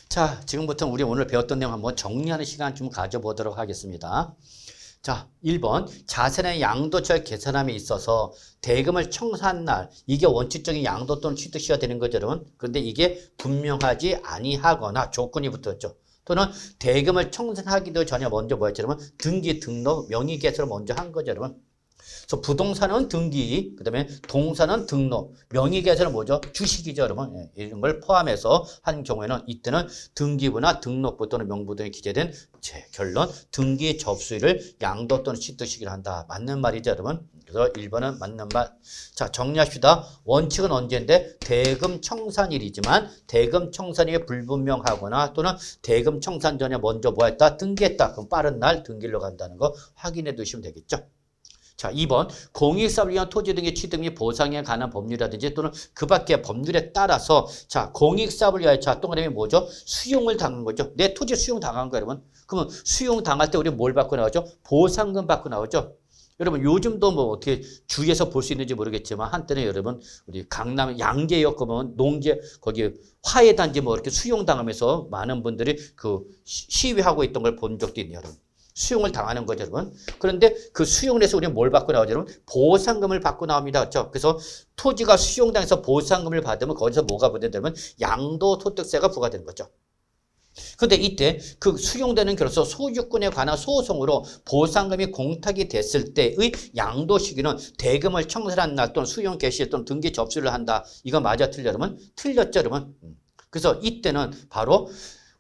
자, 지금부터 우리 오늘 배웠던 내용 한번 정리하는 시간 좀 가져보도록 하겠습니다. 자, 1번 자산의 양도처의 계산함에 있어서 대금을 청산한 날 이게 원칙적인 양도 또는 취득시가 되는 거죠, 여러분. 그런데 이게 분명하지 아니하거나 조건이 붙었죠. 또는 대금을 청산하기도 전에 먼저 뭐였죠, 여러분? 등기, 등록, 명의개설을 먼저 한 거죠, 여러분. 그래서 부동산은 등기, 그 다음에 동산은 등록, 명의개설은 뭐죠? 주식이죠, 여러분. 예, 이런 걸 포함해서 한 경우에는 이때는 등기부나 등록부 또는 명부 등에 기재된 결론, 등기 접수일을 양도 또는 취득시기를 한다. 맞는 말이죠, 여러분. 그래서 1번은 맞는 말. 자, 정리합시다. 원칙은 언제인데 대금 청산일이지만 대금 청산일이 불분명하거나 또는 대금 청산 전에 먼저 뭐 했다? 등기했다. 그럼 빠른 날 등기로 간다는 거 확인해 두시면 되겠죠. 자, 2번 공익사업을 위한 토지 등의 취득 및 보상에 관한 법률이라든지 또는 그 밖의 법률에 따라서 자, 공익사업을 위하여 자, 동그라미 뭐죠? 수용을 당한 거죠. 내 토지 수용 당한 거예요, 여러분. 그러면 수용 당할 때 우리 뭘 받고 나오죠? 보상금 받고 나오죠. 여러분 요즘도 뭐 어떻게 주위에서 볼 수 있는지 모르겠지만 한때는 여러분 우리 강남 양재역 보면 농재 거기 화훼단지 뭐 이렇게 수용 당하면서 많은 분들이 그 시위하고 있던 걸 본 적도 있네요, 여러분. 수용을 당하는 거죠, 여러분. 그런데 그 수용을 해서 우리는 뭘 받고 나오죠, 여러분? 보상금을 받고 나옵니다. 그렇죠? 그래서 토지가 수용당해서 보상금을 받으면 거기서 뭐가 부과되면 양도소득세가 부과되는 거죠. 그런데 이때 그 수용되는 결로서 소유권에 관한 소송으로 보상금이 공탁이 됐을 때의 양도 시기는 대금을 청산한 날 또는 수용 개시 또는 등기 접수를 한다. 이거 맞아 틀려, 여러분? 틀렸죠, 여러분? 그래서 이때는 바로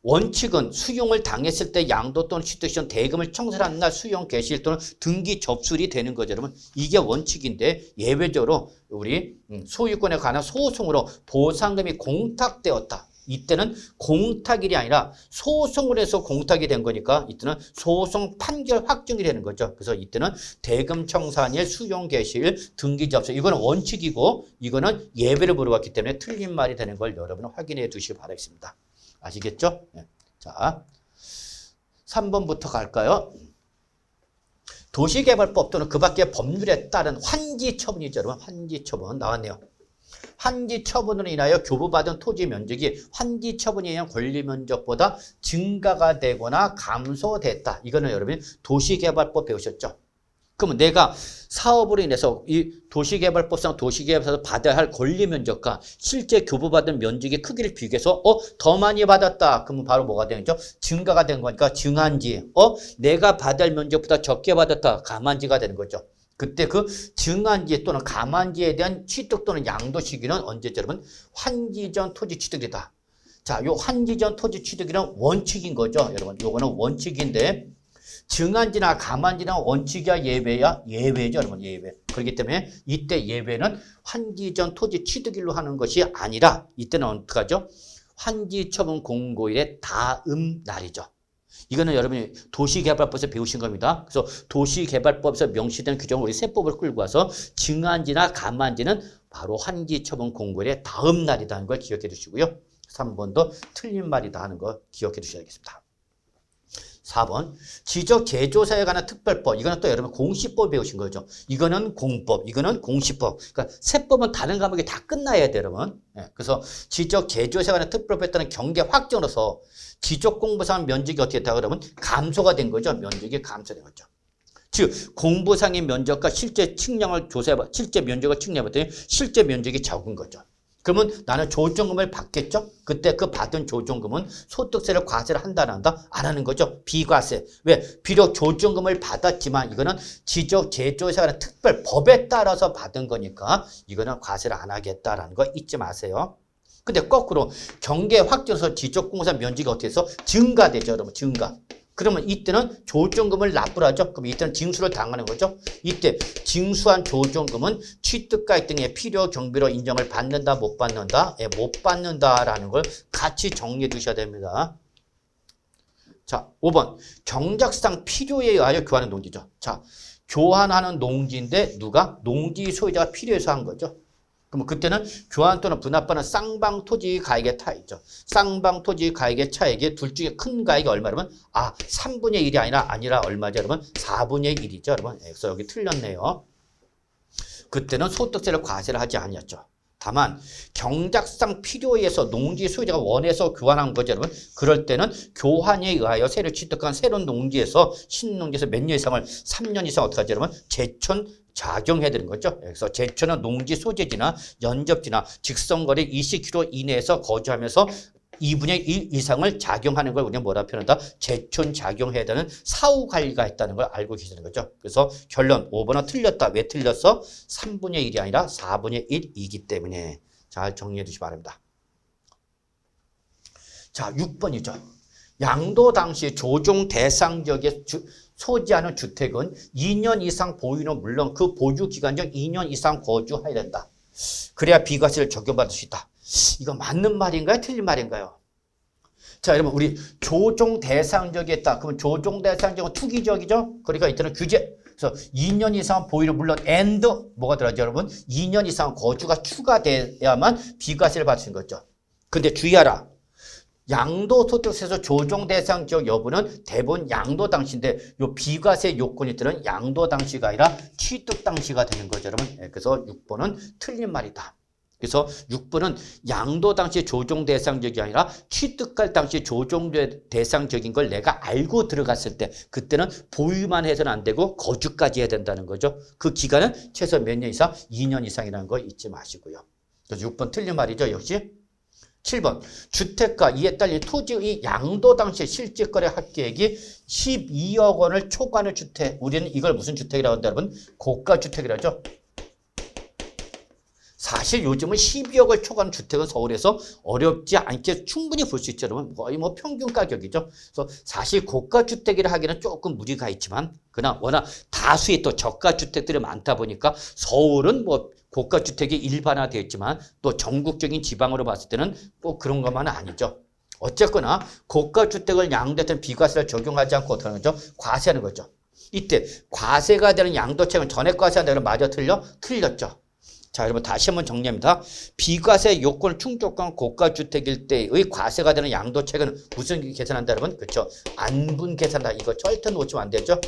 원칙은 수용을 당했을 때 양도 또는 취득시는 대금을 청산한 날 수용 개시일 또는 등기 접수일이 되는 거죠, 여러분. 이게 원칙인데 예외적으로 우리 소유권에 관한 소송으로 보상금이 공탁되었다. 이때는 공탁일이 아니라 소송을 해서 공탁이 된 거니까 이때는 소송 판결 확정이 되는 거죠. 그래서 이때는 대금 청산일, 수용 개시일, 등기 접수 이거는 원칙이고 이거는 예외를 물어봤기 때문에 틀린 말이 되는 걸 여러분은 확인해 두시기 바라겠습니다. 아시겠죠? 네. 자, 3번부터 갈까요? 도시개발법 또는 그 밖의 법률에 따른 환지처분이죠, 여러분. 환지처분 나왔네요. 환지처분으로 인하여 교부받은 토지 면적이 환지처분에 의한 권리면적보다 증가가 되거나 감소됐다. 이거는 여러분이 도시개발법 배우셨죠? 그러면 내가 사업으로 인해서 이 도시개발법상 도시개발에서 받아야 할 권리면적과 실제 교부받은 면적의 크기를 비교해서 더 많이 받았다. 그러면 바로 뭐가 되죠? 증가가 된 거니까 증한지. 내가 받아야 할 면적보다 적게 받았다. 감한지가 되는 거죠. 그때 그 증한지 또는 감한지에 대한 취득 또는 양도 시기는 언제죠, 여러분? 환지전 토지 취득이다. 자, 요 환지전 토지 취득이란 원칙인 거죠, 여러분. 요거는 원칙인데 증한지나 감한지나 원칙이야 예외야? 예외죠, 여러분. 예외. 그렇기 때문에 이때 예외는 환지전 토지 취득일로 하는 것이 아니라 이때는 어떻게 하죠? 환지처분 공고일의 다음 날이죠. 이거는 여러분이 도시개발법에서 배우신 겁니다. 그래서 도시개발법에서 명시된 규정을 우리 세법을 끌고 와서 증한지나 감한지는 바로 환지처분 공고일의 다음 날이라는 걸 기억해 두시고요. 3번도 틀린 말이다 하는 거 기억해 두셔야겠습니다. 4번 지적 제조사에 관한 특별법. 이거는 또 여러분 공시법 배우신 거죠. 이거는 공법, 이거는 공시법. 그러니까 세법은 다른 과목이 다 끝나야 돼요, 여러분. 그래서 지적 제조사에 관한 특별법에 따른 경계 확정으로서 지적 공부상 면적이 어떻게 됐다 그러면 감소가 된 거죠. 면적이 감소된 거죠. 즉 공부상의 면적과 실제 측량을 조사해봐, 실제 면적을 측량해봤더니 실제 면적이 적은 거죠. 그러면 나는 조정금을 받겠죠? 그때 그 받은 조정금은 소득세를 과세를 한다 안 한다? 안 하는 거죠. 비과세. 왜? 비록 조정금을 받았지만 이거는 지적 제조사에 관한 특별 법에 따라서 받은 거니까 이거는 과세를 안 하겠다라는 거 잊지 마세요. 근데 거꾸로 경계 확정해서 지적공사 면적이 어떻게 해서 증가되죠, 여러분. 증가. 그러면 이때는 조정금을 납부하죠. 그럼 이때는 징수를 당하는 거죠. 이때 징수한 조정금은 취득가액 등의 필요 경비로 인정을 받는다, 못 받는다? 못 받는다라는 걸 같이 정리해 두셔야 됩니다. 자, 5번. 경작상 필요에 의하여 교환하는 농지죠. 자, 교환하는 농지인데 누가? 농지 소유자가 필요해서 한 거죠. 그럼 그때는 교환 또는 분합하는 쌍방 토지 가액의 차이죠. 쌍방 토지 가액의 차액이 둘 중에 큰 가액이 얼마냐면 3분의 1이 아니라 얼마죠, 여러분? 4분의 1이죠, 여러분. 그래서 여기 틀렸네요. 그때는 소득세를 과세를 하지 아니었죠. 다만 경작상 필요에 의해서 농지 소유자가 원해서 교환한 거죠, 여러분. 그럴 때는 교환에 의하여 새로 취득한 새로운 농지에서 신농지에서 몇 년 이상을 3년 이상 어떻게 하죠, 여러분? 제촌 작용해야 되는 거죠. 그래서 제촌은 농지 소재지나 연접지나 직선거리 20km 이내에서 거주하면서 2분의 1 이상을 작용하는 걸 우리가 뭐라 표현한다? 제촌 작용해야 되는 사후 관리가 있다는 걸 알고 계시는 거죠. 그래서 결론 5번은 틀렸다. 왜 틀렸어? 3분의 1이 아니라 4분의 1이기 때문에 잘 정리해 주시기 바랍니다. 자, 6번이죠. 양도 당시 조정 대상 지역에 소지하는 주택은 2년 이상 보유는 물론 그 보유 기간 중 2년 이상 거주해야 된다. 그래야 비과세를 적용받을 수 있다. 이거 맞는 말인가요? 틀린 말인가요? 자, 여러분, 우리 조정 대상 지역에 있다. 그러면 조정 대상 지역은 투기 지역이죠? 그러니까 이때는 규제. 그래서 2년 이상 보유는 물론 and 뭐가 들어가죠, 여러분? 2년 이상 거주가 추가돼야만 비과세를 받을 수 있는 거죠. 근데 주의하라. 양도소득세에서 조정 대상 지역 여부는 대부분 양도 당시인데 요 비과세 요건이 들은 양도 당시가 아니라 취득 당시가 되는 거죠, 여러분. 그래서 6번은 틀린 말이다. 그래서 6번은 양도 당시 조정 대상적이 아니라 취득할 당시 조정 대상적인 걸 내가 알고 들어갔을 때 그때는 보유만 해서는 안 되고 거주까지 해야 된다는 거죠. 그 기간은 최소 몇 년 이상? 2년 이상이라는 거 잊지 마시고요. 그래서 6번 틀린 말이죠, 역시. 7번 주택과 이에 딸린 토지의 양도 당시 실질거래 합계액이 12억 원을 초과하는 주택. 우리는 이걸 무슨 주택이라고 한다, 여러분? 고가주택이라고 하죠. 사실 요즘은 12억을 초과하는 주택은 서울에서 어렵지 않게 충분히 볼 수 있죠, 여러분. 거의 뭐 평균 가격이죠. 그래서 사실 고가주택이라 하기는 조금 무리가 있지만 그러나 워낙 다수의 또 저가주택들이 많다 보니까 서울은 뭐 고가주택이 일반화되어 있지만 또 전국적인 지방으로 봤을 때는 꼭 그런 것만은 아니죠. 어쨌거나 고가주택을 양도했던 비과세를 적용하지 않고 어떻게 하는 거죠? 과세하는 거죠. 이때 과세가 되는 양도책은 전액과세한다는 맞아 틀려? 틀렸죠. 자, 여러분 다시 한번 정리합니다. 비과세 요건을 충족한 고가주택일 때의 과세가 되는 양도책은 무슨 계산한다, 여러분? 그렇죠. 안분 계산한다. 이거 절대 놓치면 안 되죠.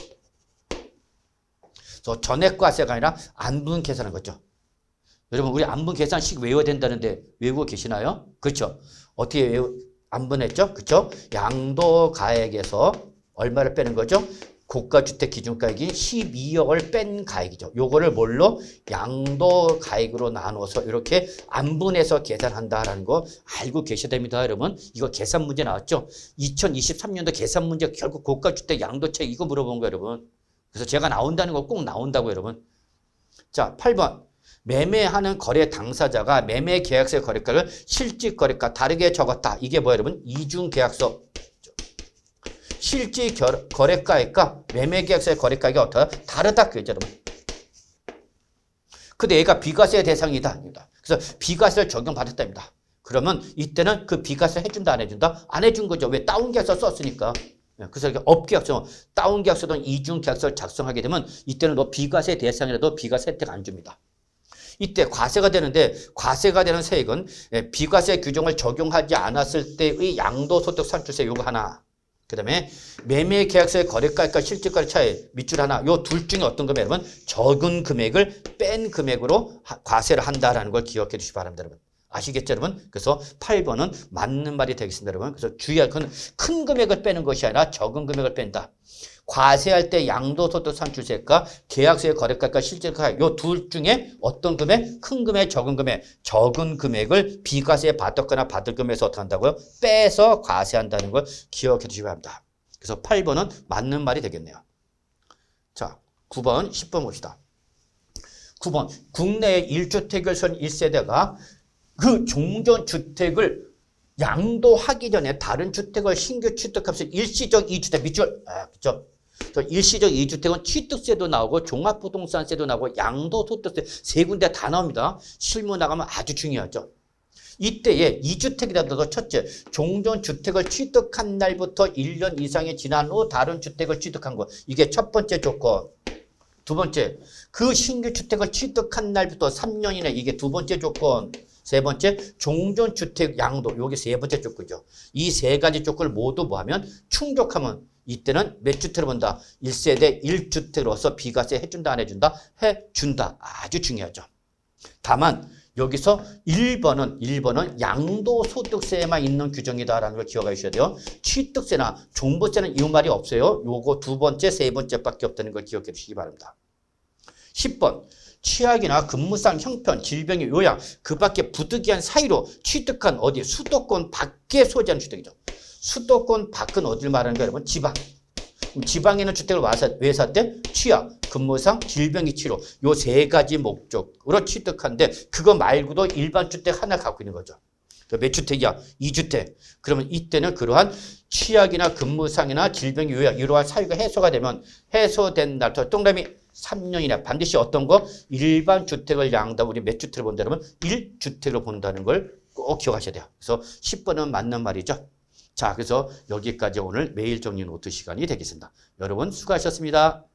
그래서 전액과세가 아니라 안분 계산하는 거죠. 여러분 우리 안분 계산식 외워야 된다는데 외우고 계시나요? 그렇죠. 어떻게 안분했죠? 그렇죠. 양도가액에서 얼마를 빼는 거죠? 고가주택 기준가액인 12억을 뺀 가액이죠. 요거를 뭘로? 양도가액으로 나눠서 이렇게 안분해서 계산한다라는 거 알고 계셔야 됩니다, 여러분. 이거 계산 문제 나왔죠? 2023년도 계산 문제 결국 고가주택 양도책 이거 물어본 거예요, 여러분. 그래서 제가 나온다는 거 꼭 나온다고, 여러분. 자, 8번. 매매하는 거래 당사자가 매매 계약서의 거래가를 실질 거래가 다르게 적었다. 이게 뭐예요, 여러분? 이중 계약서. 실질 거래가액과 매매 계약서의 거래가액이 어떻다? 다르다. 그죠, 여러분? 근데 얘가 비과세 대상이다. 그래서 비과세를 적용받았답니다. 그러면 이때는 그 비과세 해준다, 안 해준다? 안 해준 거죠. 왜? 다운 계약서 썼으니까. 그래서 이렇게 업계약서, 다운 계약서든 이중 계약서를 작성하게 되면 이때는 너 비과세 대상이라도 비과세 혜택 안 줍니다. 이때 과세가 되는데 과세가 되는 세액은 비과세 규정을 적용하지 않았을 때의 양도소득 산출세 요거 하나. 그 다음에 매매계약서의 거래가액과 실질거래 차이 밑줄 하나. 요 둘 중에 어떤 금액, 여러분? 적은 금액을 뺀 금액으로 과세를 한다라는 걸 기억해 주시기 바랍니다, 여러분. 아시겠죠, 여러분? 그래서 8번은 맞는 말이 되겠습니다, 여러분. 그래서 주의할 건 큰 금액을 빼는 것이 아니라 적은 금액을 뺀다. 과세할 때 양도소득 산출세가 계약서의 거래가가 실질가 요 둘 중에 어떤 금액? 큰 금액, 적은 금액. 적은 금액을 비과세에 받았거나 받을 금액에서 어떻게 한다고요? 빼서 과세한다는 걸 기억해 주시기 바랍니다. 그래서 8번은 맞는 말이 되겠네요. 자, 9번, 10번 봅시다. 9번. 국내에 1주택을 선 1세대가 그 종전주택을 양도하기 전에 다른 주택을 신규 취득하면서 일시적 2주택 밑줄. 그렇죠. 일시적 2주택은 취득세도 나오고 종합부동산세도 나오고 양도소득세 세 군데 다 나옵니다. 실무 나가면 아주 중요하죠. 이때에 2주택이라도 첫째, 종전주택을 취득한 날부터 1년 이상이 지난 후 다른 주택을 취득한 것. 이게 첫 번째 조건. 두 번째, 그 신규 주택을 취득한 날부터 3년 이내. 이게 두 번째 조건. 세 번째, 종전주택 양도. 요게 세 번째 조건이죠. 이 세 가지 조건을 모두 뭐하면 충족하면 이때는 몇 주택을 본다? 1세대 1주택으로서 비과세 해준다, 안 해준다? 해준다. 아주 중요하죠. 다만 여기서 1번은 양도소득세에만 있는 규정이다라는 걸 기억하셔야 돼요. 취득세나 종부세는 이 말이 없어요. 요거 두 번째, 세 번째밖에 없다는 걸 기억해 주시기 바랍니다. 10번. 취약이나 근무상 형편, 질병의 요양, 그 밖에 부득이한 사유로 취득한 어디 수도권 밖에 소지하는 주택이죠. 수도권 밖은 어딜 말하는 거예요, 여러분? 지방. 지방에 있는 주택을 왜 샀대? 취약, 근무상, 질병의 치료. 요 세 가지 목적으로 취득한데 그거 말고도 일반 주택 하나 갖고 있는 거죠. 몇 주택이야? 2주택. 그러면 이때는 그러한 취약이나 근무상이나 질병의 요양, 이러한 사유가 해소된 날부터 동그라미 3년이나 반드시 어떤 거? 일반 주택을 양다. 우리 몇 주택을 본다 그러면 1주택으로 본다는 걸 꼭 기억하셔야 돼요. 그래서 10번은 맞는 말이죠. 자, 그래서 여기까지 오늘 매일 정리 노트 시간이 되겠습니다. 여러분 수고하셨습니다.